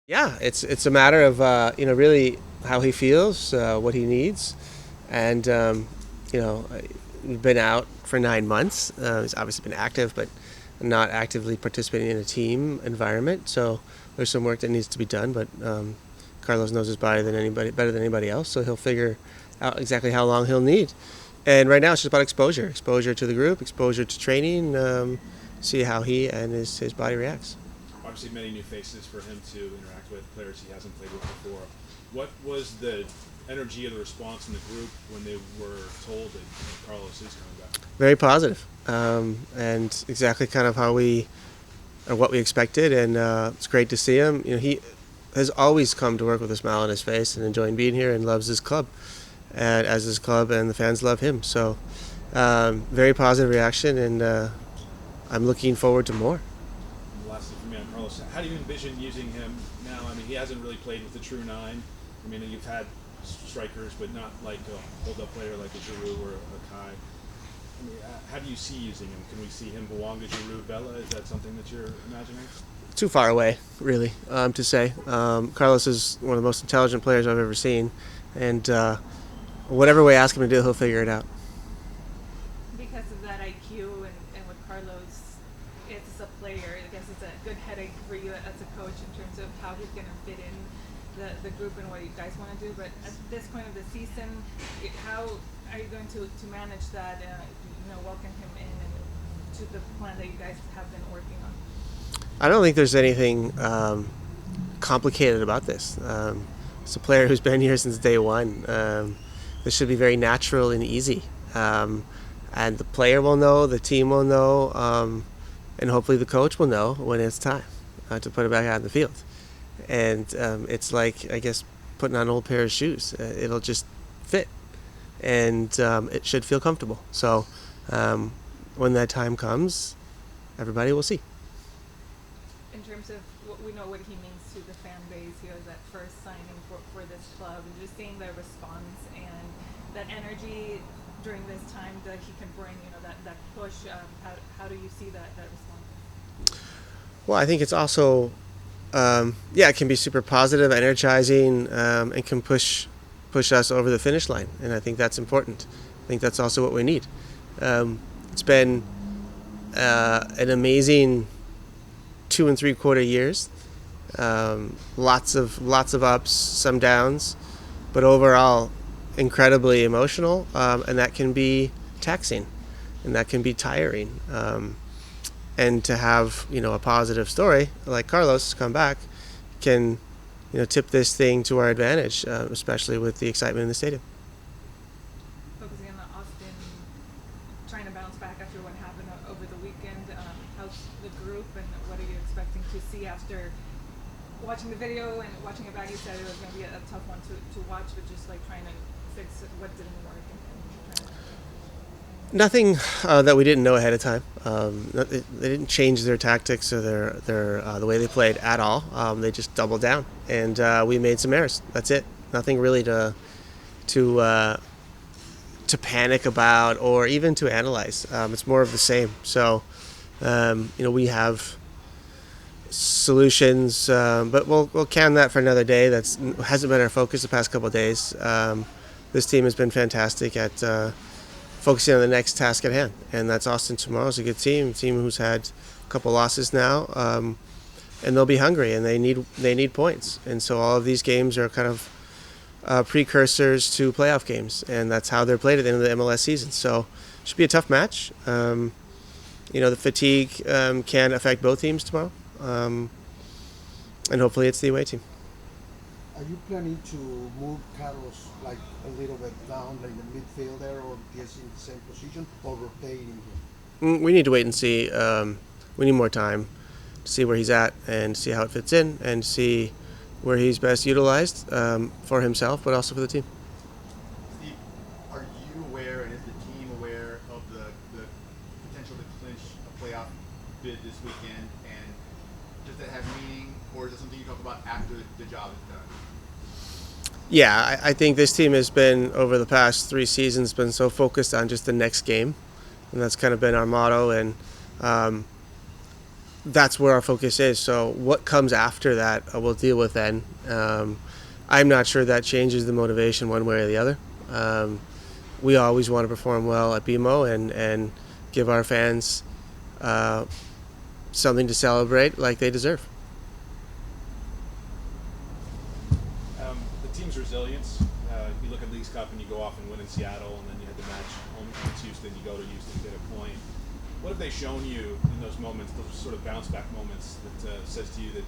Yeah, it's a matter of really how he feels, what he needs, and we've been out for 9 months. He's obviously been active, but not actively participating in a team environment. So there's some work that needs to be done. But Carlos knows his body better than anybody else, so he'll figure out exactly how long he'll need. And right now it's just about exposure to the group, exposure to training, see how he and his body reacts. Obviously, many new faces for him to interact with, players he hasn't played with before. What was the energy of the response in the group when they were told that Carlos is coming back? Very positive, and exactly kind of what we expected, and it's great to see him. He has always come to work with a smile on his face and enjoying being here, and loves his club, and as his club and the fans love him. So, very positive reaction, and I'm looking forward to more. And lastly, for me on Carlos, how do you envision using him now? I mean, he hasn't really played with the true nine. I mean, you've had strikers, but not like a hold-up player like a Giroud or a Kai. I mean, how do you see using him? Can we see him Bouanga, Giroud, Vela? Is that something that you're imagining? Too far away, really, to say. Carlos is one of the most intelligent players I've ever seen, and whatever way I ask him to do, he'll figure it out. Because of that IQ and with Carlos, it's a player. I guess it's a good headache for you as a coach in terms of how he's going to fit in the group and what you guys want to do. But at this point of the season, how are you going to manage that? Welcome him in and to the plan that you guys have been working on. I don't think there's anything complicated about this. It's a player who's been here since day one. This should be very natural and easy. And the player will know, the team will know, and hopefully the coach will know when it's time to put it back out in the field. And it's like, I guess, putting on an old pair of shoes. It'll just fit, and it should feel comfortable. So when that time comes, everybody will see. In terms of what we know what he means to the fan base, he was that first signing for this club, and just seeing the response and that energy during this time that he can bring, that push. How do you see that response? Well, I think it's also, it can be super positive, energizing, and can push us over the finish line. And I think that's important. I think that's also what we need. It's been an amazing 2 3/4 years. Lots of ups, some downs, but overall incredibly emotional, and that can be taxing, and that can be tiring. And to have a positive story like Carlos come back can tip this thing to our advantage, especially with the excitement in the stadium. Focusing on Austin, trying to bounce back after what happened over the weekend. How's the group, and what are you expecting to see after watching the video and watching it back? You said it was going to be a tough one to watch, but just like trying to fix what didn't work and trying to. Nothing that we didn't know ahead of time. They didn't change their tactics or their the way they played at all. They just doubled down, and we made some errors. That's it. Nothing really to panic about or even to analyze. It's more of the same. So we have solutions, but we'll can that for another day. That hasn't been our focus the past couple of days. This team has been fantastic at focusing on the next task at hand, and that's Austin tomorrow. It's a good team who's had a couple losses now, and they'll be hungry, and they need points. And so all of these games are kind of precursors to playoff games, and that's how they're played at the end of the MLS season. So it should be a tough match. The fatigue can affect both teams tomorrow, and hopefully it's the away team. Are you planning to move Carlos like a little bit down, like the midfield there, or just in the same position, or rotating him? We need to wait and see. We need more time to see where he's at and see how it fits in and see where he's best utilized for himself, but also for the team. Steve, are you aware, and is the team aware of the potential to clinch a playoff bid this weekend? And does that have meaning, or is it something you talk about after the job is done? Yeah, I think this team has been, over the past 3 seasons, been so focused on just the next game, and that's kind of been our motto. And that's where our focus is. So what comes after that, we'll deal with then. I'm not sure that changes the motivation one way or the other. We always want to perform well at BMO and give our fans something to celebrate like they deserve. The team's resilience. You look at Leagues Cup and you go off and win in Seattle, and then you had the match home against Houston. You go to Houston, get a point. What have they shown you in those moments, those sort of bounce back moments, that says to you that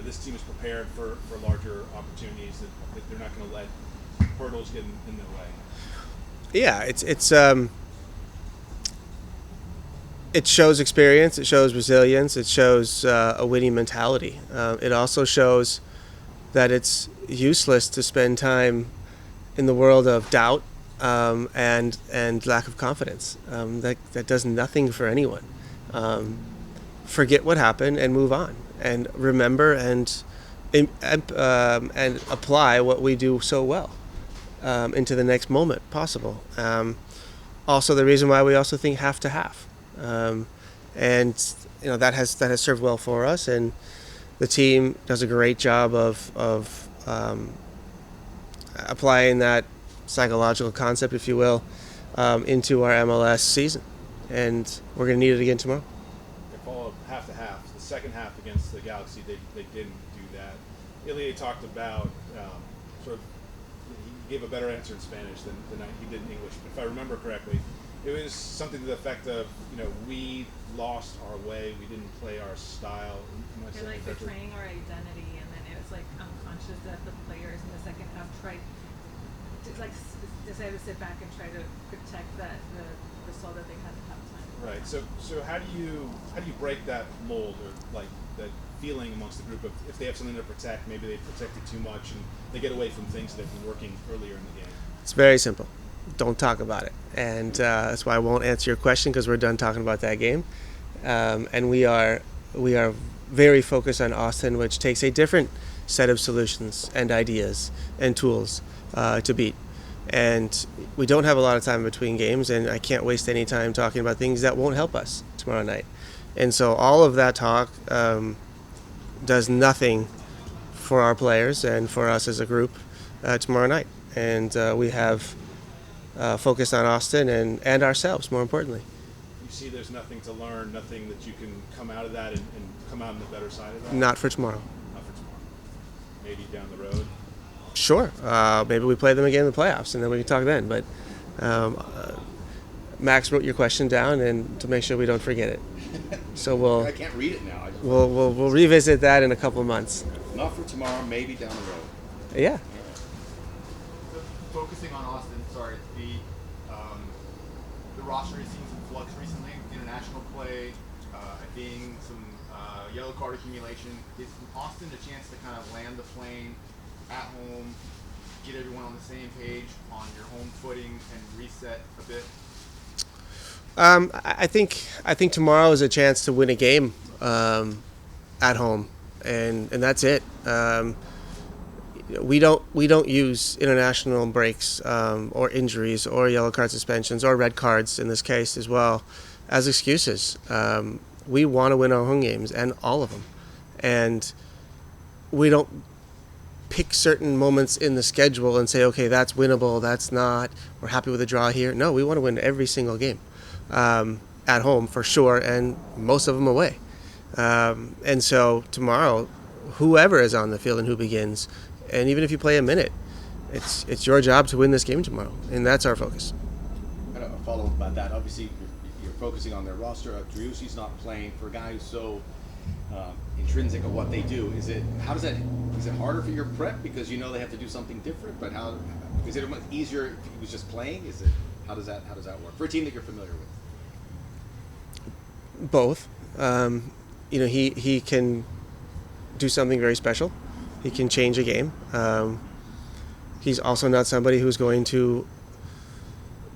this team is prepared for larger opportunities, that they're not going to let hurdles get in their way? Yeah, it shows experience, it shows resilience, it shows a winning mentality. It also shows that it's useless to spend time in the world of doubt and lack of confidence. That does nothing for anyone. Forget what happened and move on, and remember and apply what we do so well into the next moment possible. Also, the reason why we also think half to half, and that has served well for us, and the team does a great job of applying that psychological concept, if you will, into our MLS season, and we're going to need it again tomorrow. They follow half to half. The second half against the Galaxy, they didn't do that. Ilie talked about he gave a better answer in Spanish than he did in English. But if I remember correctly, it was something to the effect of, we lost our way, we didn't play our style. You're like betraying our identity, and then it was like unconscious that the players in the second half tried to decided to sit back and try to protect the result that they had at halftime. Right. So how do you break that mold, or like that feeling amongst the group of, if they have something to protect, maybe they protect it too much and they get away from things that have been working earlier in the game? It's very simple. Don't talk about it, and that's why I won't answer your question, because we're done talking about that game, and we are very focused on Austin, which takes a different set of solutions and ideas and tools to beat. And we don't have a lot of time between games, and I can't waste any time talking about things that won't help us tomorrow night. And so all of that talk does nothing for our players and for us as a group tomorrow night. And we have focused on Austin and ourselves, more importantly. You see there's nothing to learn, nothing that you can come out of that and come out on the better side of that? Not for tomorrow. Not for tomorrow. Maybe down the road? Sure. Maybe we play them again in the playoffs, and then we can talk then. But Max wrote your question down, and to make sure we don't forget it. So I can't read it now. We'll revisit that in a couple of months. Not for tomorrow, maybe down the road. Yeah. So focusing on Austin, the roster has seen some flux recently, international play, being some yellow card accumulation. Is Austin a chance to kind of land the plane at home, get everyone on the same page on your home footing, and reset a bit? I think tomorrow is a chance to win a game at home, and that's it. We don't use international breaks or injuries or yellow card suspensions or red cards in this case as well as excuses. We want to win our home games, and all of them, and we don't pick certain moments in the schedule and say, okay, that's winnable, that's not, we're happy with a draw here. No, we want to win every single game at home for sure, and most of them away. And so tomorrow, whoever is on the field and who begins, and even if you play a minute, it's your job to win this game tomorrow, and that's our focus. I got a follow-up about that. Obviously, you're focusing on their roster. Driussi's not playing. For a guy who's so intrinsic of what they do, is it harder for your prep because you know they have to do something different? But how is it much easier if he was just playing? How does that work for a team that you're familiar with? Both. He can do something very special. He can change a game. He's also not somebody who's going to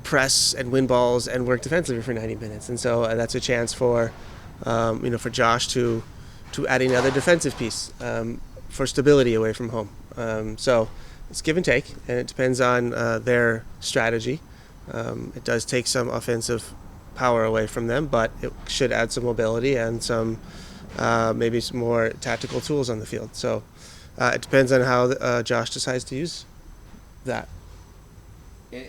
press and win balls and work defensively for 90 minutes. And so that's a chance for Josh to add another defensive piece for stability away from home. So it's give and take, and it depends on their strategy. It does take some offensive power away from them, but it should add some mobility and some maybe some more tactical tools on the field. So it depends on how Josh decides to use that. And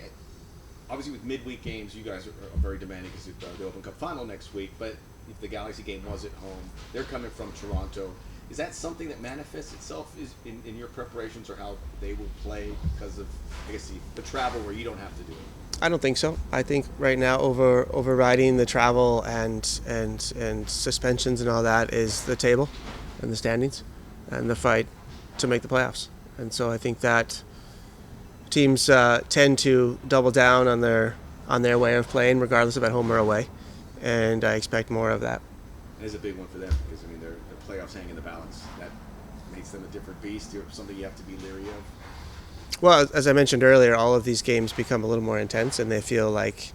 obviously, with midweek games, you guys are very demanding because it's the Open Cup final next week. But if the Galaxy game was at home, they're coming from Toronto. Is that something that manifests itself in your preparations, or how they will play because of, I guess, the travel where you don't have to do it? I don't think so. I think right now overriding the travel and suspensions and all that is the table and the standings and the fight to make the playoffs. And so I think that teams tend to double down on their way of playing, regardless of at home or away. And I expect more of that. It is a big one for them because, I mean, their playoffs hang in the balance. That makes them a different beast, or something you have to be leery of. Well, as I mentioned earlier, all of these games become a little more intense, and they feel like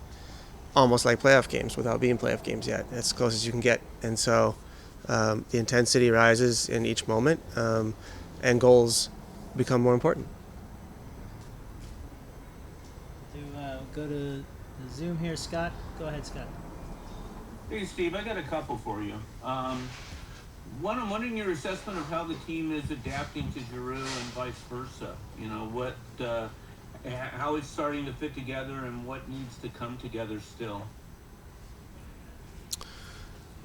almost like playoff games without being playoff games yet. As close as you can get. And so the intensity rises in each moment, and goals become more important. Go to the Zoom here, Scott. Go ahead, Scott. Hey, Steve, I got a couple for you. One, I'm wondering your assessment of how the team is adapting to Giroud and vice versa. You know, how it's starting to fit together and what needs to come together still.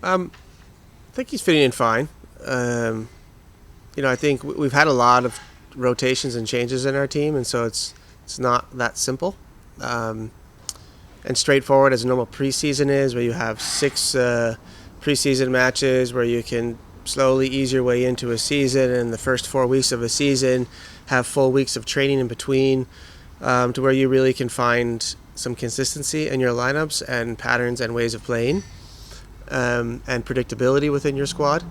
I think he's fitting in fine. I think we've had a lot of rotations and changes in our team, and so it's not that simple and straightforward as a normal preseason is, where you have 6 preseason matches where you can slowly ease your way into a season, and the first 4 weeks of a season have full weeks of training in between, to where you really can find some consistency in your lineups and patterns and ways of playing, and predictability within your squad.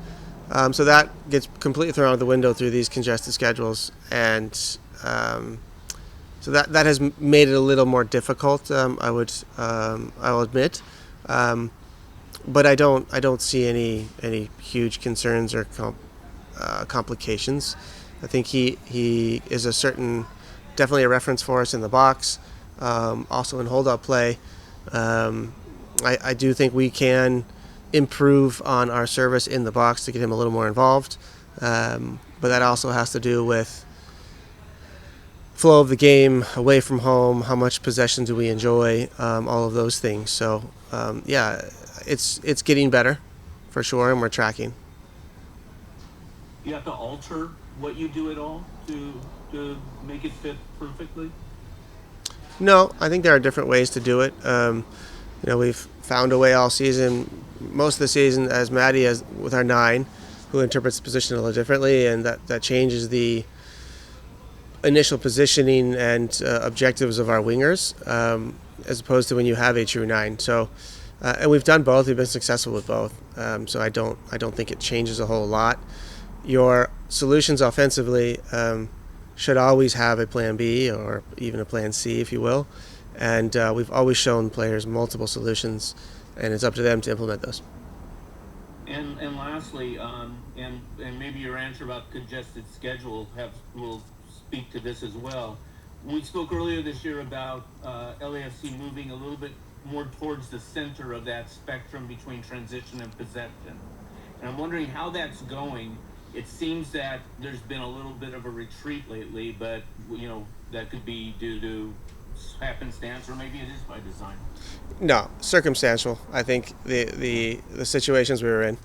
So that gets completely thrown out the window through these congested schedules, and so that has made it a little more difficult. I'll admit, but I don't see any huge concerns or complications. I think he is definitely a reference for us in the box, also in hold-up play. I do think we can improve on our service in the box to get him a little more involved, but that also has to do with flow of the game, away from home, how much possession do we enjoy, all of those things. So it's getting better for sure, and we're tracking. You have to alter what you do at all to make it fit perfectly? No, I think there are different ways to do it. We've found a way all season, most of the season, as Maddie as with our 9, who interprets the position a little differently, and that changes the initial positioning and objectives of our wingers, as opposed to when you have a true 9. So, and we've done both. We've been successful with both. So I don't think it changes a whole lot. Your solutions offensively should always have a plan B or even a plan C, if you will. And we've always shown players multiple solutions, and it's up to them to implement those. And lastly, and maybe your answer about congested schedule will speak to this as well. We spoke earlier this year about LAFC moving a little bit more towards the center of that spectrum between transition and possession. And I'm wondering how that's going. It seems that there's been a little bit of a retreat lately, but that could be due to happenstance, or maybe it is by design. No, circumstantial. I think the situations we were in,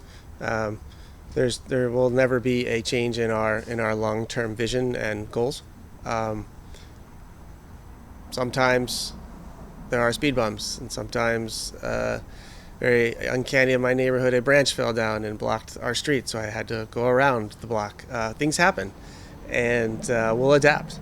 there will never be a change in our long-term vision and goals. Sometimes there are speed bumps, and sometimes very uncanny in my neighborhood, a branch fell down and blocked our street, so I had to go around the block. Things happen, and we'll adapt.